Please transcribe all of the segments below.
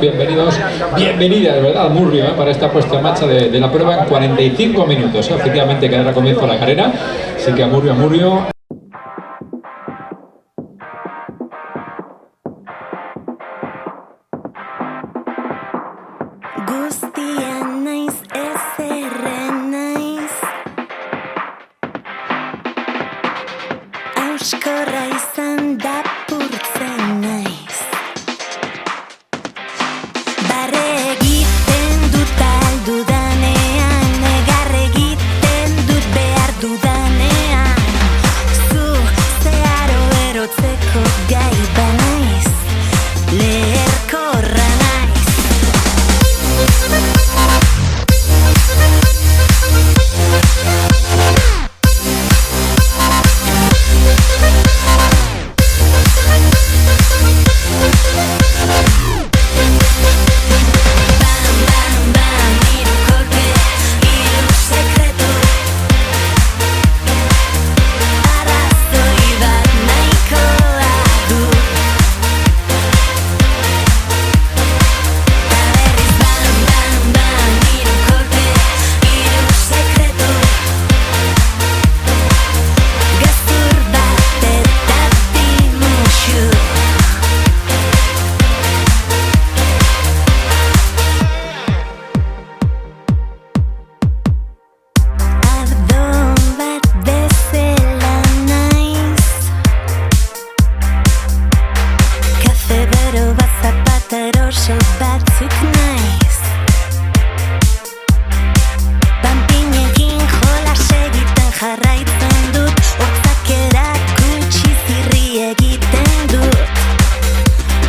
bienvenidos, bienvenidas, ¿verdad? Murrio, para esta puesta en marcha de la prueba en 45 minutos. Efectivamente, que dará comienzo la carrera. Así que a Murrio. Euskorra izan da purtzen naiz. Barre egiten dut aldudanean, negar egiten dut behar dudanean. Zu zeharo erotzeko gai banaiz, leherkorra naiz. Batzuk naiz. Panpinekin jolas egiten jarraitzen dut, hortzak erakutsi zirri egiten dut.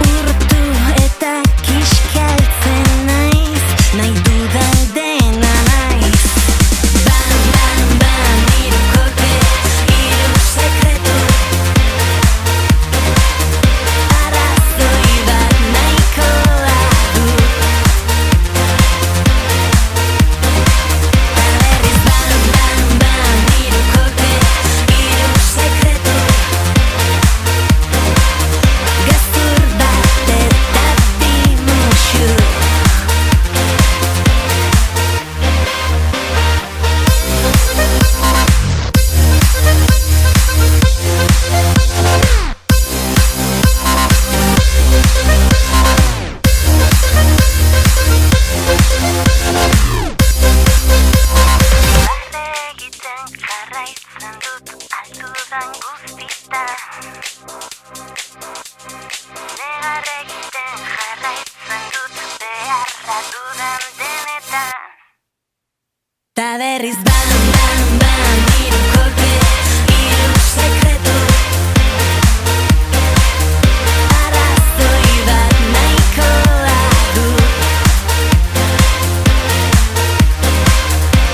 Urtu eta kiskaltzen naiz, nahi dudan dena naiz. Bam, bam, bam, hiru kolpe, hiru sekretu. Arrazoi bat nahikoa. Negar egiten jarraitzen dut beharra dudan denetan. Ta berriz bam, bam, bam, hiru kolpe, hiru sekretu. Arrazoi bat nahikoa du.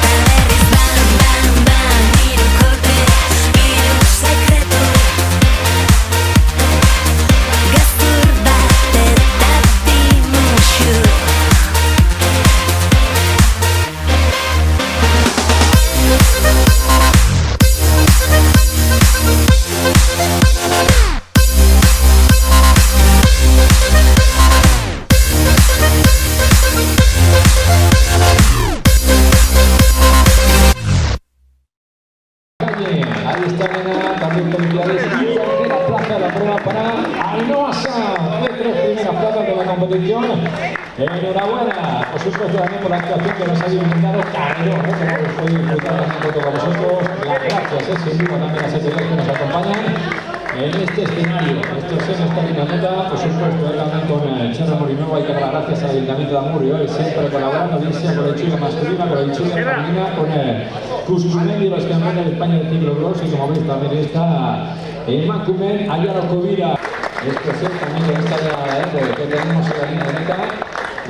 Ta berriz bam, bam, bam, hiru kolpe, hiru sekretu. Gezur bat eta bi musu. Ahí está Nena, también felicidades. Y tercera plaza de la prueba para Ainhoa Sanz, de 3 primeras plazas de la competición. Enhorabuena, por supuesto también por la actuación que nos ha brindado Carrerón, que hemos podido disfrutar junto con vosotros. Las gracias, sin duda también a las autoridades que nos acompañan en este escenario. Esto es esta dinamita, por supuesto, también con Cherra Morinueva. Hay que dar las gracias al Ayuntamiento de Amurrio, siempre colaborando, bien sea con el Chile masculina, con el Chile femenina, con Cuscumendi, los campeones de España de ciclocross, y como veis también está Emakumen Ayala Covira. Esto es también de esta que tenemos en la línea de meta.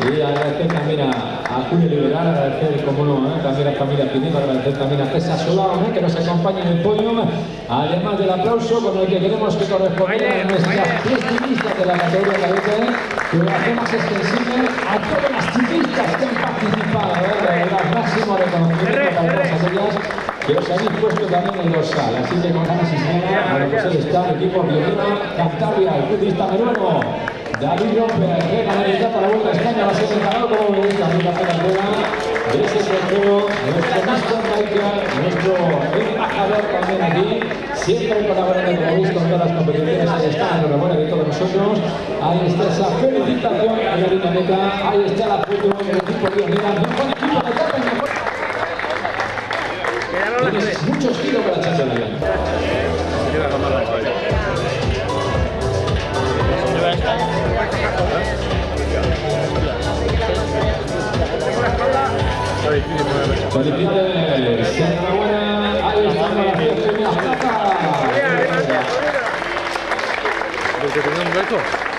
Y agradecer también a Julio Liberal, agradecer, como no, también a familia Pineda, agradecer también a César Solao, que nos acompaña en el podium, además del aplauso con el que queremos que corresponda a nuestras 3 ciclistas de la categoría cadete, que lo hacemos extensible a todas las ciclistas que han participado, de verdad, máximo reconocimiento para todas aquellas que os habéis puesto también en el dorsal. Así que con ganas y a lo que está el equipo Biotena, Cantabria, el ciclista peruano, David López, que gana para la Vuelta a España. de ese sorteo, nuestro Mr. Biker, nuestro embajador también aquí, siempre colaborando como veis con todas las competiciones. Ahí está, enhorabuena de todos nosotros. Ahí está esa felicitación a la línea meta. Ahí está la foto del equipo de Unida, un buen equipo de Tapa y mejor. Tienes muchos kilos para echarse la gana. Felicidades, enhorabuena, ahí estamos las 10 primeras plazas. Porque tenía un hueco.